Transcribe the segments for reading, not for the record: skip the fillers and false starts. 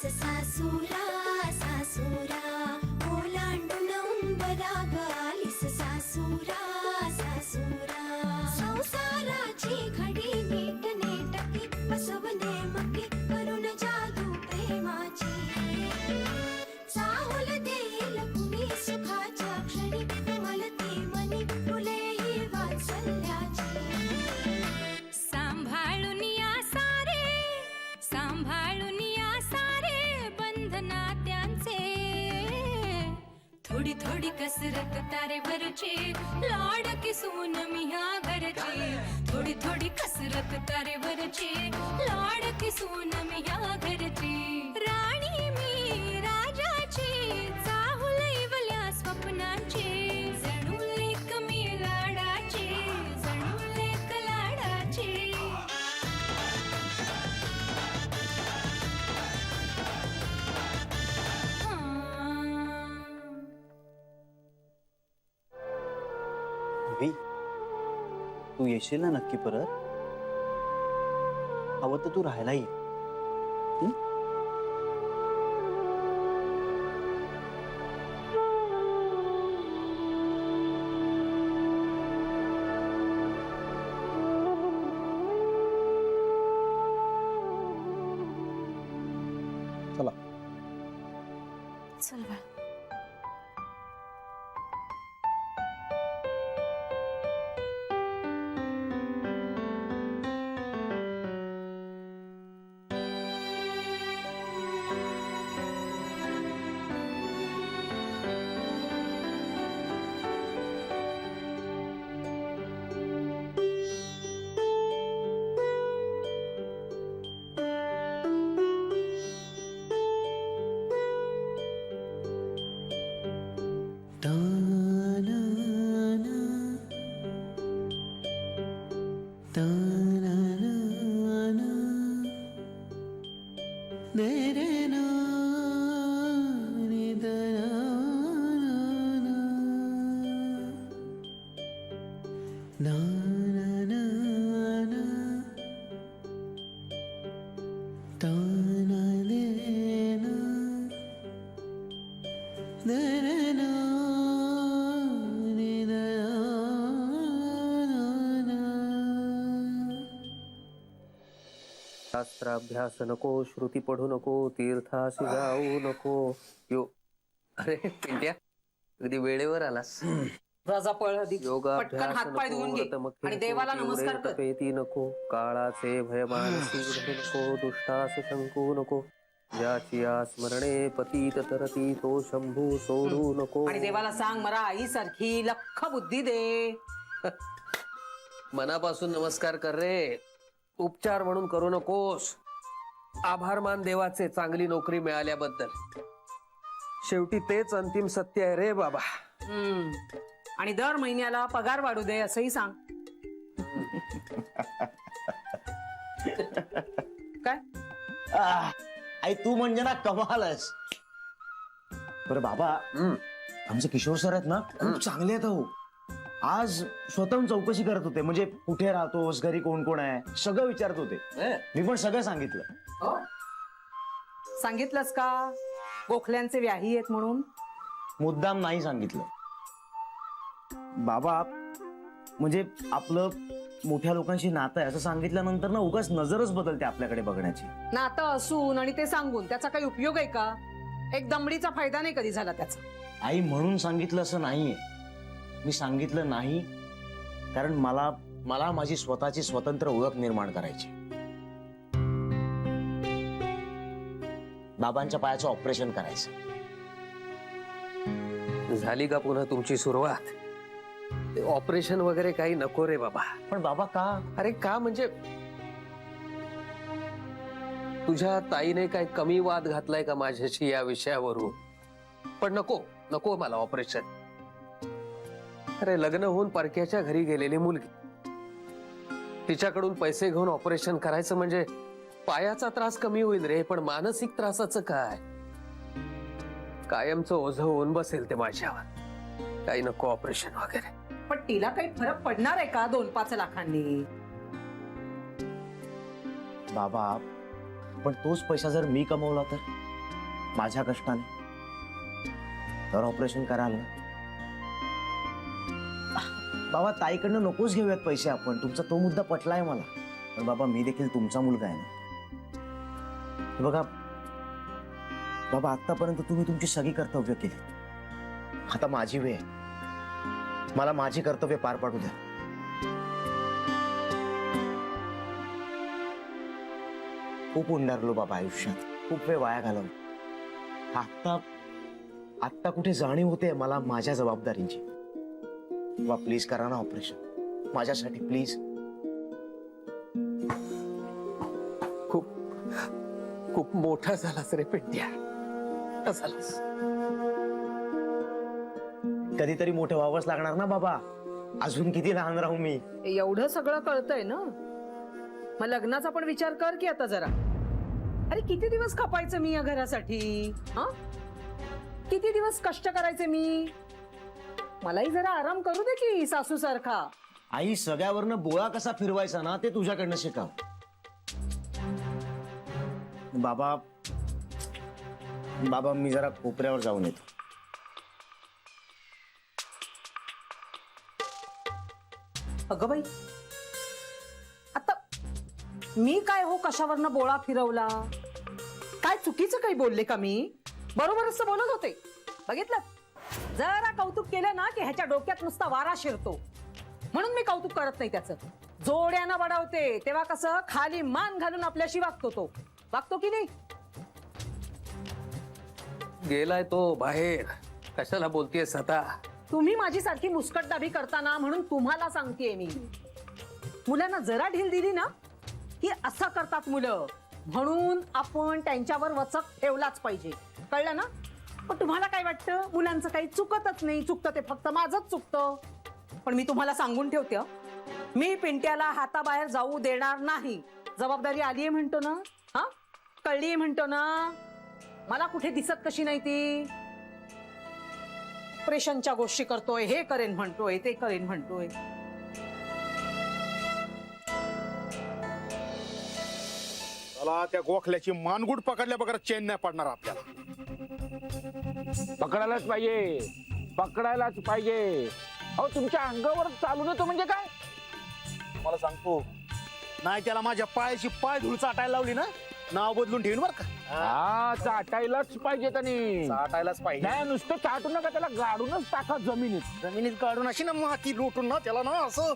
सासूरा सासूरा ओलांडून उंबरा गालीस सासूरा सासूरा संसाराची घडी नीट नेटकी बसवणे मकी करून जादू प्रेमाची चाहुल देईल कुणी सुखाच्या क्षणी मलती मनी फुले ही वात्सल्याची सांभाळून या सारे सांभाळून या सारे बंधना त्यांचे थोडी थोडी कसरत तारेवरची लाडकी सून मी ह्या घरची थोडी थोडी कसरत तारेवरची लाडकी सून मी ह्या घरची राणी मी राजाची चाहुल इवल्या स्वप्नांची जणू लेक मी लाडाची जणू लेक लाडाची भाभी, तू येशील ना नक्की परत? हवं तर तू राहायला ये. हं? चला. चल बा शास्त्राभ्यास नको, श्रुती पढू नको, तीर्थासी जाऊ नको. यो अरे पिंट्या अगदी वेळेवर आलास. राजा पळ आधी पटकन हातपाय धुवून घे आणि देवाला नमस्कार कर. तपेती नको, काळाचे भय मानसी नको, दुष्टास शंकू नको. ज्याची स्मरणे पतीत तरती तो शंभू सोडू नको. आणि देवाला सांग मला आई सारखी लख बुद्धी दे. मनापासून नमस्कार कर रे, उपचार म्हणून करू नकोस. आभार मान देवाचे चांगली नोकरी मिळाल्याबद्दल. शेवटी तेच अंतिम सत्य आहे रे बाबा. आणि दर महिन्याला पगार वाढू दे असंही सांग. काय आई तू म्हणजे ना कमालच. बरं बाबा, आमचे किशोर सर आहेत ना खूप चांगले आहेत हो. आज स्वतःहून चौकशी करत होते, म्हणजे कुठे राहतोस, घरी कोण कोण आहे सगळं विचारत होते. मी पण सगळं सांगितलं. सांगितलंस का गोखल्यांचे व्याही आहेत म्हणून? मुद्दाम नाही सांगितलं बाबा. म्हणजे आपलं मोठ्या लोकांशी नातं आहे असं सांगितल्यानंतर ना उगाच नजरच बदलते आपल्याकडे बघण्याची. नातं असून आणि ते सांगून त्याचा काही उपयोग आहे का? एक दमडीचा फायदा नाही कधी झाला त्याचा. आई म्हणून सांगितलं असं नाहीये. मी सांगितलं नाही कारण मला माझी स्वतःची स्वतंत्र ओळख निर्माण करायची. बाबांच्या पायाचं ऑपरेशन करायचं. झाली का पुन्हा तुमची सुरुवात? ऑपरेशन वगैरे काही नको रे बाबा. पण बाबा का? अरे का म्हणजे तुझ्या ताईने काय कमी वाद घातलाय का माझ्याशी या विषयावरून? पण नको नको मला ऑपरेशन. अरे लग्न होऊन परक्याच्या घरी गेलेली मुलगी, तिच्याकडून पैसे घेऊन ऑपरेशन करायचं म्हणजे पायाचा त्रास कमी होईल रे, पण मानसिक त्रासाचं काय? कायमचं ओझं होऊन बसेल ते माझ्यावर. काही नको ऑपरेशन वगैरे. पण तिला काही फरक पडणार आहे का 2-5 लाखांनी? बाबा पण तोच पैसा जर मी कमवला तर? माझ्या कष्टाने, तर ऑपरेशन कराल ना? बाबा ताईकडनं नकोच घेऊयात पैसे आपण, तुमचा तो मुद्दा पटलाय मला. पण बाबा मी देखील तुमचा मुलगा आहे ना. हे बघा बाबा, आतापर्यंत तुम्ही तुमची सगळी कर्तव्य केली, आता माझी वेळ आहे. मला माझी कर्तव्य पार पाडू द्या. खूप उंडारलो बाबा आयुष्यात, खूप वेळ वाया घालवला. आत्ता कुठे जाणीव होते मला माझ्या जबाबदारीची. बाबा प्लीज करा ना ऑपरेशन माझ्यासाठी, प्लीज. खूप खूप मोठा झालास रे पिंट्या, मोठा झालास. कधीतरी मोठे व्हावंच लागणार ना बाबा, अजून किती लहान राहू मी. एवढं सगळं कळतंय ना, मग लग्नाचा पण विचार कर की आता जरा. अरे किती दिवस खपायचं मी या घरासाठी? हा, किती दिवस कष्ट करायचे मी? मलाही जरा आराम करू दे की सासू सारखा. आई, सगळ्यावरनं बोळा कसा फिरवायचा ना ते तुझ्याकडनं शिकाव. बाबा बाबा मी जरा कोपऱ्यावर जाऊन येतो. अगं बाई, आता मी काय हो कशावरनं बोळा फिरवला? काय चुकीचं काही बोलले का मी? बरोबरच तर बोलत होते. बघितलं, जरा कौतुक केलं ना की ह्याच्या डोक्यात नुसता वारा शिरतो. म्हणून मी कौतुक करत नाही त्याचं. जोड्यानं वाढवते तेव्हा कसं खाली मान घालून आपल्याशी वागतो. तो वागतो की नाही? गेलाय तो बाहेर, कशाला बोलतेस आता? तुम्ही माझी सारखी मुस्कटदाबी करताना म्हणून तुम्हाला सांगतेय मी. मुलांना जरा ढील दिली ना की असं करतात मुलं, म्हणून आपण त्यांच्यावर वचक ठेवलाच पाहिजे. कळलं ना? पण तुम्हाला काय वाटतं, मुलांचं काही चुकतच नाही, चुकतं ते फक्त माझंच चुकतं. पण मी तुम्हाला सांगून ठेवते, मी पिंट्याला हाताबाहेर जाऊ देणार नाही. जबाबदारी आलीये म्हणतो ना, हा कळलीये म्हणतो ना. मला कुठे दिसत कशी नाही ती? ऑपरेशनच्या गोष्टी करतोय, हे करेन म्हणतोय, ते करेन म्हणतोय. चला, त्या गोखल्याची मानगुट पकडल्या बघा, चेन नाही पडणार आपल्याला. पकडायलाच पाहिजे, पकडायलाच पाहिजे. अहो तुमच्या अंगावर चालू नव्हतं म्हणजे काय? मला सांगतो, नाही त्याला माझ्या पायाची पाय धूळ चाटायला लावली ना, नाव बदलून ठेवीन बरं का. हा, चाटायलाच पाहिजे त्यांनी. चाटायलाच पाहिजे. नाही नुसतं चाटू नका, त्याला गाडूनच टाका जमिनीत. जमिनीत काढून अशी ना माती लोटून ना त्याला ना असं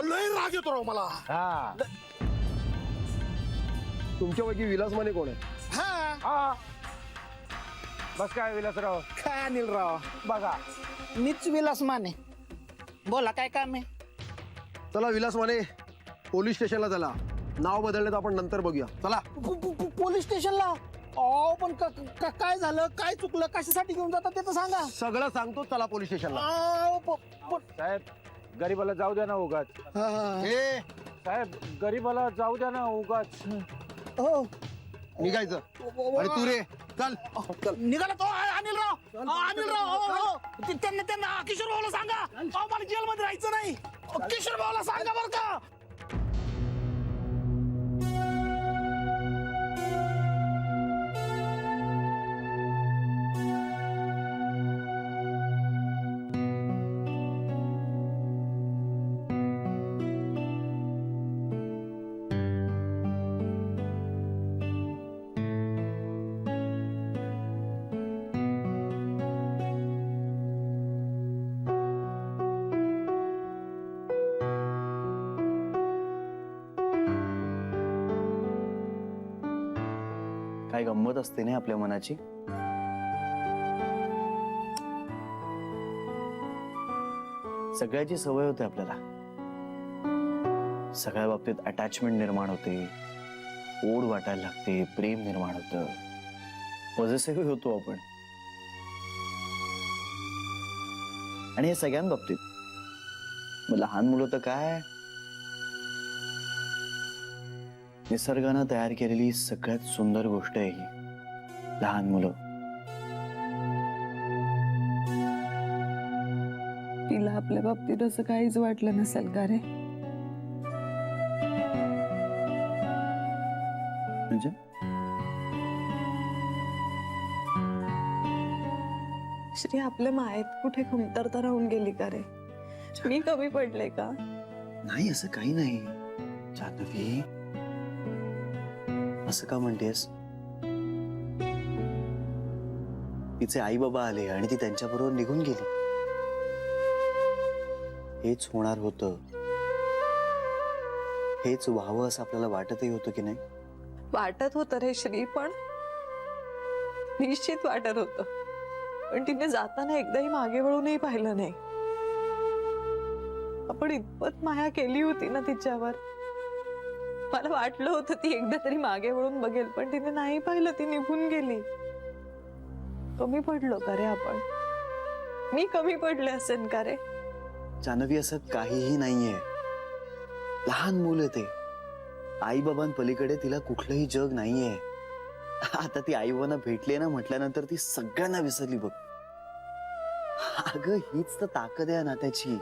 लय राग येतो राव मला. हा तुमच्या पैकी विलास माने कोण आहे? हा हा, बस काय विलासराव, काय अनिल राव, बघा मीच विलास माने. बोला, काय काम आहे? चला विलास माने पोलीस स्टेशनला चला. नाव बदलण्यात आपण नंतर बघूया. चला. पोलीस स्टेशनला? अहो पण काय झालं, काय चुकलं, कशासाठी घेऊन जातात ते तर सांगा. सगळं सांगतो, चला पोलीस स्टेशनला. साहेब, गरीबाला जाऊ द्या ना उगाच. हे साहेब, गरीबाला जाऊ द्या ना उगाच. हो, निघायचं. आणि तू रे चल. निघाला तो अनिलराव. अनिलराव, त्यांना किशोर भाऊला सांगा, मला जेलमध्ये राहायचं नाही. किशोर भाऊला सांगा बरं का. काय गंमत असते ना आपल्या मनाची. सगळ्याची सवय होते आपल्याला. सगळ्या बाबतीत अटॅचमेंट निर्माण होते, ओढ वाटायला लागते, प्रेम निर्माण होतं, पॉझिटिव्ह होतो आपण. आणि हे सगळ्यांबाबतीत. मग लहान मुलं तर काय, निसर्गानं तयार केलेली सगळ्यात सुंदर गोष्ट आहे ही, लहान मुलं. तिला आपल्या बाबतीत असं काहीच वाटलं नसेल का रे? म्हणजे श्री आपल्या मायेत कुठे कमतरता राहून गेली का रे? मी कमी पडले का? नाही असं काही नाही जान्हवी, असं का म्हणतेस? तिचे आई बाबा आले आणि ती त्यांच्याबरोबर निघून गेली. हेच होणार होतं, हेच व्हावं असं आपल्याला वाटतही होतं की नाही? वाटत होतं रे श्री, पण निश्चित वाटत होतं. पण तिने जाताना एकदाही मागे वळूनही पाहिलं नाही. आपण इतपत माया केली होती ना तिच्यावर. मला वाटलं होतं ती एकदा तरी मागे वळून बघेल, पण तिने नाही पाहिलं, ती निघून गेली. कमी पडलो का रे आपण? मी कमी पडले असेल का रे? जान्हवी असं काहीही नाहीये. लहान मुलं ते, आई बाबांपलीकडे तिला कुठलंही जग नाहीये. आता ती आई बाबांना भेटली ना म्हटल्यानंतर ती सगळ्यांना विसरली बघ. अगं हीच तर ताकद आहे नात्याची.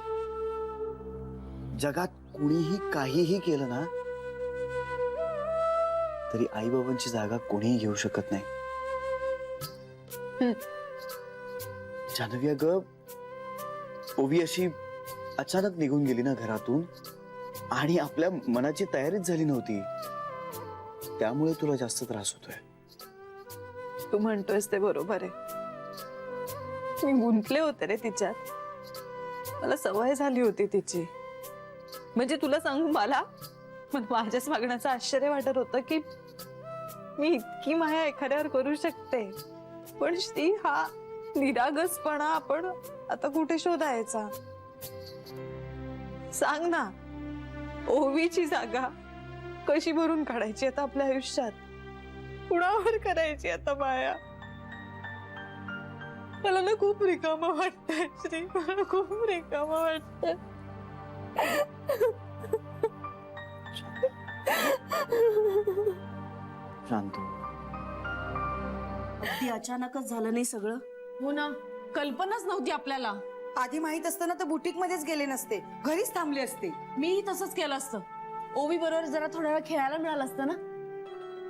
जगात कुणीही काहीही केलं ना तरी आई बाबांची जागा कोणीही घेऊ शकत नाही. जान्हवी अगं, ओवी अशी अचानक निघून गेली ना घरातून, आणि आपल्या मनाची तयारीच झाली नव्हती, त्यामुळे तुला जास्त त्रास होतोय. तू म्हणतोयस ते बरोबर आहे. मी गुंतले होते रे तिच्यात. मला सवय झाली होती तिची. म्हणजे तुला सांगू, मला माझ्याच वागण्याचं आश्चर्य वाटत होतं की मी इतकी माया एखाद्यावर करू शकते. पण श्री, हा निरागसपणा आपण आता कुठे शोधायचा? सांग ना, ओवीची जागा कशी भरून काढायची आता आपल्या आयुष्यात? कुणावर करायची आता माया? मला ना खूप रिकामा वाटतंय श्री, मला खूप रिकामा वाटतंय. शांत. अगदी अचानकच झालं नाही सगळं. हो ना, कल्पनाच नव्हती आपल्याला. आधी माहित असतं ना तर बुटीक मध्येच गेले नसते, घरीच थांबले असते. मीही तसंच केलं असतं. ओवी बरोबर जरा थोडा वेळ खेळायला मिळालं असतं ना.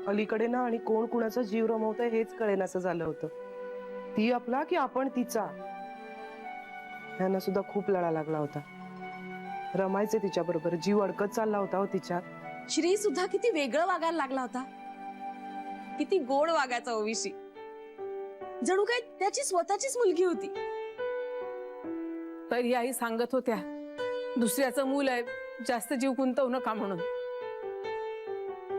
अलीकडे ना आणि कोण कुणाचा जीव रमवतंय हेच कळेनासं झालं होतं. ती आपला की आपण तिचा, ह्यांना सुद्धा खूप लढा लागला होता. रमायचे तिच्या बरोबर, जीव अडकत चालला होता हो तिच्यात. श्री सुद्धा किती वेगळं वागायला लागला होता. किती गोड वागायचा ओवीशी, जणू काय त्याची स्वतःचीच मुलगी होती. तर आई सांगत होत्या, दुसऱ्याचं मूल आहे, जास्त जीव गुंतवू नका म्हणून.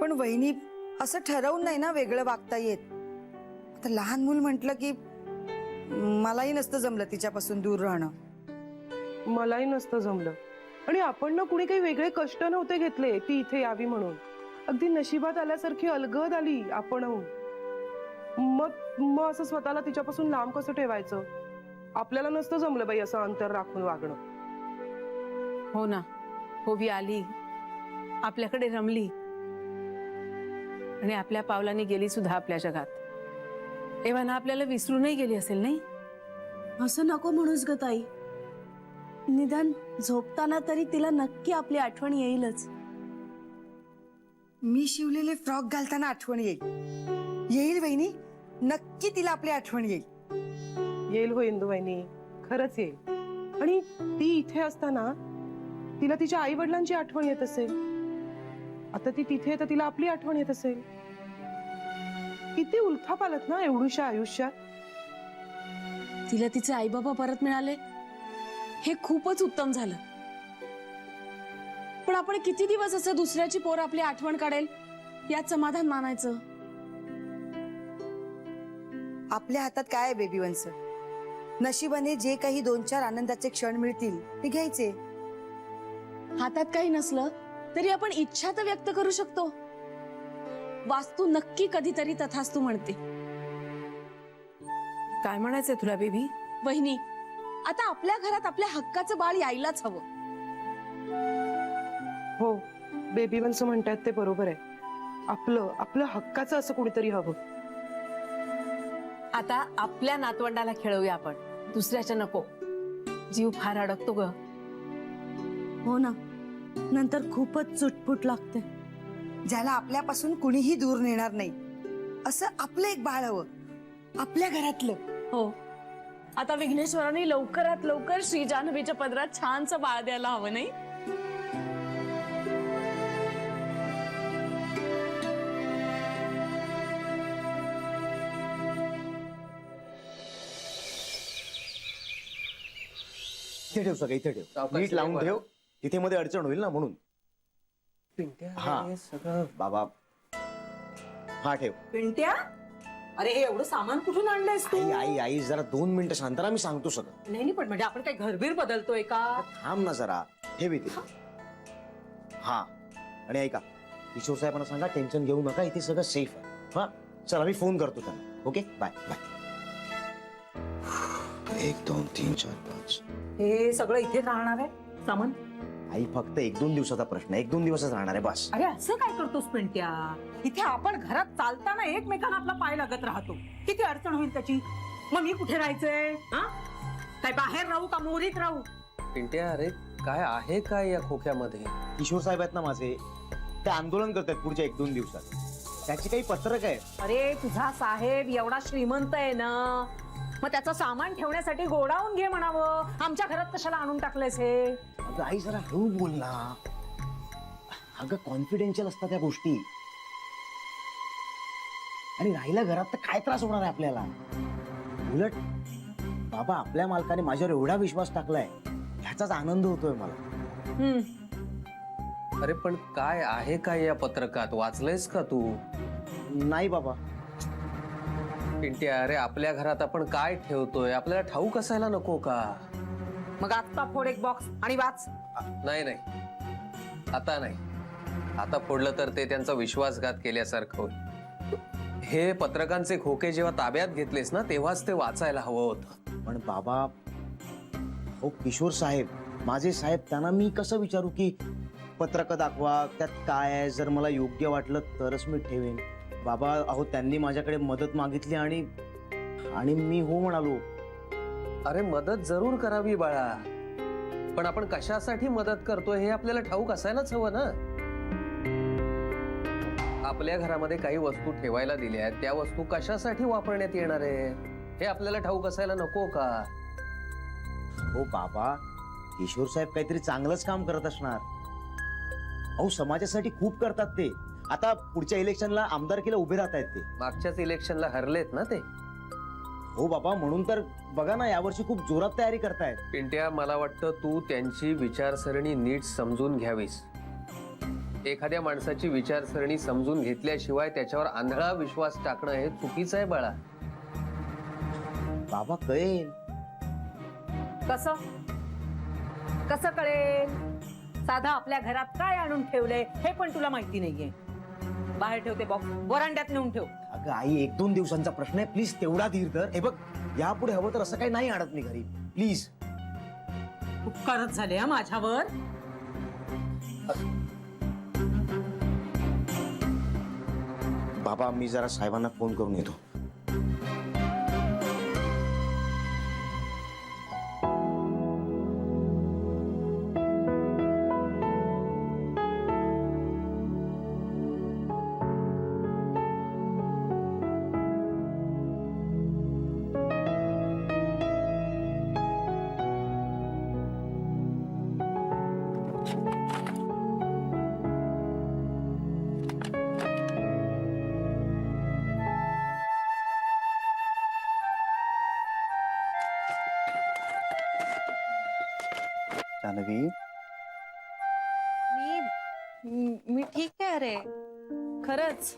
पण वहिनी, असं ठरवून नाही ना वेगळं वागता येत. आता लहान मूल म्हटलं की मलाही नसतं जमलं तिच्यापासून दूर राहणं. मलाही नसतं जमलं. आणि आपण ना कुणी काही वेगळे कष्ट नव्हते घेतले ती इथे यावी म्हणून. अगदी नशिबात आल्यासारखी अलगद आली आपणहून. मग असं स्वतःला तिच्यापासून लांब कसं ठेवायचं? आपल्याला नसतं जमलं बाई असं अंतर राखून वागणं. हो ना, ओवी आली, आपल्याकडे रमली आणि आपल्या पावलांनी गेली सुद्धा आपल्या जगात. एव्हाना आपल्याला विसरूनही गेली असेल नाही? असं नको म्हणूस ग ताई. निदान झोपताना तरी तिला नक्की आपली आठवण येईलच. मी शिवलेले फ्रॉक घालताना आठवण येईल वहिनी, नक्की तिला आपली आठवण येईल. येईल हो इंदुवहिनी, खरंच येईल. आणि ती इथे असताना तिला तिच्या आई वडिलांची आठवण येत असेल. आता ती तिथे तर तिला आपली आठवण येत असेल. किती उलथापालथ ना एवढ्याशा आयुष्यात. तिला तिचे आई बाबा परत मिळाले हे खूपच उत्तम झालं. पण आपण किती दिवस असं दुसऱ्याची पोर आपली आठवण काढेल यात समाधान मानायचं? आपल्या हातात काय आहे बेबी वंस? नशिबाने जे काही 2-4 आनंदाचे क्षण मिळतील ते घ्यायचे. हातात काही नसलं तरी आपण इच्छा तर व्यक्त करू शकतो. वास्तू नक्की कधीतरी तथास्तू म्हणते. काय म्हणायचंय तुला बेबी? वहिनी, आता आपल्या घरात आपल्या हक्काचं बाळ यायलाच हवं. हो, बेबी वंस म्हणतात ते बरोबर आहे. आपलं हक्काचं असं कुणीतरी हवं. आता आपल्या नातवंडाला खेळवूया आपण, दुसऱ्याच्या नको. जीव फार अडकतो ग. हो ना, नंतर खूपच चुटपुट लागते. ज्याला आपल्यापासून कुणीही दूर नेणार नाही असं आपलं एक बाळ हवं, आपल्या घरातलं. हो, आता विघ्नेश्वरांनी लवकरात लवकर श्री जान्हवीच्या पदरात छानसं बाळ द्यायला हवं नाही. इथे ठेव सगळं, इथे ठेव. सावकाश नीट लावून ठेव ठेव. तिथे मध्ये अडचण होईल ना म्हणून. पिंट्या, हा. हे सगळं बाबा हा ठेव. पिंट्या, अरे हे एवढं सामान कुठून आणलंयस तू? आई आई आई जरा 2 मिनिटं शांत राहा, मी सांगतो सगळं. नाही पण म्हणजे आपण काही घरबीर बदलतोय का? थांब ना जरा, ठेव इथे. हा आणि ऐका, किशोर साहेबांना सांगा टेन्शन घेऊ नका, इथे सगळं सेफ आहे. हा चला मी फोन करतो त्यांना. Okay bye bye. 1 2 3 4 5. हे सगळं इथे राहणार आहे सामान? आई फक्त 1-2 दिवसाचा प्रश्न आहे, 1-2 दिवसच राहणार आहे बस. अरे असं काय करतोस पिंट्या? इथे आपण घरात चालताना एकमेकांना आपला पाय लागत राहतो, किती अडचण होईल त्याची. मग मी कुठे राहायचंय? हा काय बाहेर राहू का मोरीत राहू? पिंट्या, अरे काय आहे काय या खोक्यामध्ये? किशोर साहेब आहेत ना माझे, ते आंदोलन करतात पुढच्या 1-2 दिवसात. त्याची काही पत्रक आहे. अरे तुझा साहेब एवढा श्रीमंत आहे ना, मग त्याचं सामान ठेवण्यासाठी गोडाऊन घे म्हणावं. आमच्या घरात कशाला आणून टाकलेस हे? अगं आई जरा हळू बोल ना. अगं कॉन्फिडेन्शियल असतात त्या गोष्टी. आणि राहिला घरात तर काय त्रास होणार आहे आपल्याला. उलट बाबा आपल्या मालकाने माझ्यावर एवढा विश्वास टाकलाय, ह्याचाच आनंद होतोय मला. अरे पण काय आहे काय या पत्रकात? वाचलंयस का तू? नाही बाबा. पिंट्या, अरे आपल्या घरात आपण काय ठेवतोय आपल्याला ठाऊक असायला नको का? मग आत्ता फोड एक बॉक्स आणि वाच. नाही नाही, आता नाही. आता फोडलं तर ते त्यांचा विश्वासघात केल्यासारखं होईल. हे पत्रकांचे खोके जेव्हा ताब्यात घेतलेस ना, तेव्हाच ते वाचायला हवं होतं. पण बाबा, हो किशोर साहेब माझे साहेब, त्यांना मी कसं विचारू की पत्रक दाखवा त्यात काय आहे, जर मला योग्य वाटलं तरच मी ठेवेन. बाबा अहो त्यांनी माझ्याकडे मदत मागितली आणि मी हो म्हणालो. अरे मदत जरूर करावी बाळा, पण आपण कशासाठी मदत करतोय हे आपल्याला ठाऊक असायलाच हवं ना. आपल्या घरामध्ये काही वस्तू ठेवायला दिल्या आहेत, त्या वस्तू कशासाठी वापरण्यात येणार आहे हे आपल्याला ठाऊक असायला नको का? हो बाबा, किशोर साहेब काहीतरी चांगलंच काम करत असणार. अहो समाजासाठी खूप करतात ते. आता पुढच्या इलेक्शनला आमदारकीला उभे राहत आहेत ते. मागच्याच इलेक्शनला हरलेत ना ते. हो बाबा, म्हणून तर बघा ना यावर्षी खूप जोरात तयारी करतायत. पिंट्या, मला वाटतं तू त्यांची विचारसरणी नीट समजून घ्यावीस. एखाद्या माणसाची विचारसरणी समजून घेतल्याशिवाय त्याच्यावर आंधळा विश्वास टाकणं हे चुकीचं आहे बाळा. बाबा कळेल. कसं कसं कळेल? साधा आपल्या घरात काय आणून ठेवलंय हे पण तुला माहिती नाहीये. बाहेर ठेवते बॉक्स, वरांड्यात नेऊन ठेव. अगं आई 1-2 दिवसांचा प्रश्न आहे, प्लीज तेवढा धीर धर. हे बघ, यापुढे हवं तर असं काही नाही आणत मी घरी, प्लीज. उपकारच झाले हा माझ्यावर. बाबा मी जरा साहेबांना फोन करून येतो. जान्हवी, मी ठीक आहे रे, खरंच.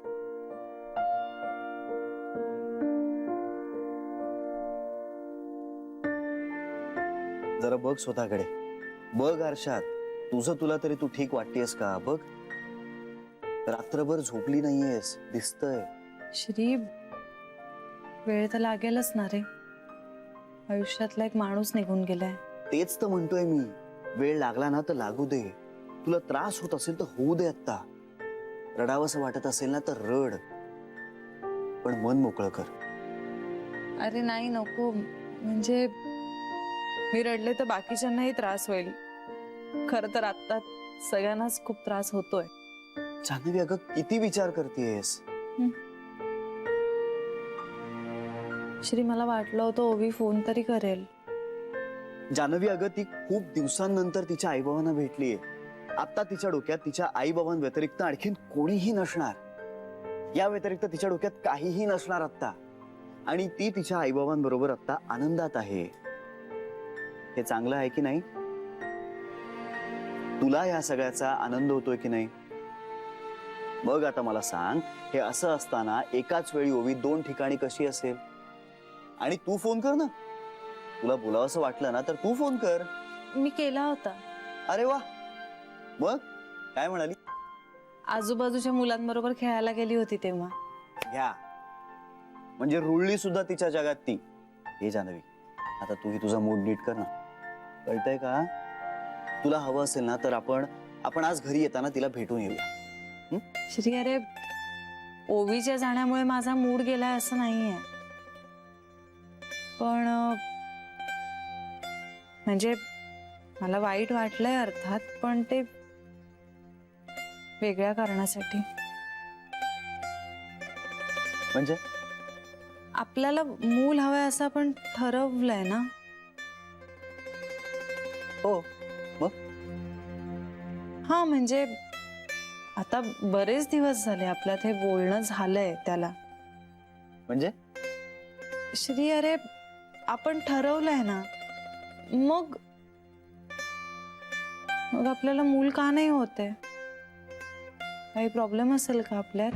जरा बघ स्वतःकडे, बघ आरशात. तुझं तुला तरी तू ठीक वाटतेस का? बघ, रात्रभर झोपली नाहीयेस, दिसतंय. श्री, वेळ तर लागेलच ना रे. आयुष्यातला एक माणूस निघून गेलाय. तेच तर म्हणतोय मी, वेळ लागला ना तर लागू दे. तुला त्रास होत असेल तर होऊ दे. आता रडावंसं वाटत असेल ना तर रड, पण मन मोकळं कर. अरे नाही, नको. म्हणजे मी रडले तर बाकीच्यांनाही त्रास होईल. खरं तर आता सगळ्यांनाच खूप त्रास होतोय. जान्हवी, अगं किती विचार करतेस? श्री मला वाटलं होतं ओवी फोन तरी करेल. जानवी, अगं ती खूप दिवसांनंतर तिच्या आईबाबांना भेटलीये. आता तिच्या डोक्यात तिच्या आईबाबांव्यतिरिक्त आणखीन कोणीही नसणार. या व्यतिरिक्त तिच्या डोक्यात काहीही नसणार आत्ता. आणि ती तिच्या आईबाबांबरोबर आत्ता आनंदात आहे. हे चांगलं आहे की नाही? तुला या सगळ्याचा आनंद होतोय की नाही? मग आता मला सांग, हे असं असताना एकाच वेळी ओवी 2 ठिकाणी कशी असेल? आणि तू फोन कर ना. तुला बोलावंसं वाटलं ना तर तू फोन कर. मी केला होता. अरे वा, मग काय म्हणाली? आजूबाजूच्या मुलांबरोबर खेळायला गेली होती तेव्हा. घ्या, म्हणजे रुळली सुद्धा तिच्या जगात ती. हे जानवी, आता तूही तुझा मूड नीट कर ना. कळतंय का? तुला हवं असेल ना तर आपण आज घरी येताना तिला भेटून येऊया. श्री, अरे ओवीच्या जाण्यामुळे माझा मूड गेलाय असं नाहीये, पण म्हणजे मला वाईट वाटलंय अर्थात, पण ते वेगळ्या कारणासाठी. म्हणजे आपल्याला मूल हवंय असं आपण ठरवलंय ना. हो, मग हा, म्हणजे आता बरेच दिवस झाले आपल्यात हे बोलणं झालंय त्याला. म्हणजे श्री, अरे आपण ठरवलंय ना, मग आपल्याला मूल का नाही होते? काही प्रॉब्लेम असेल का आपल्यात?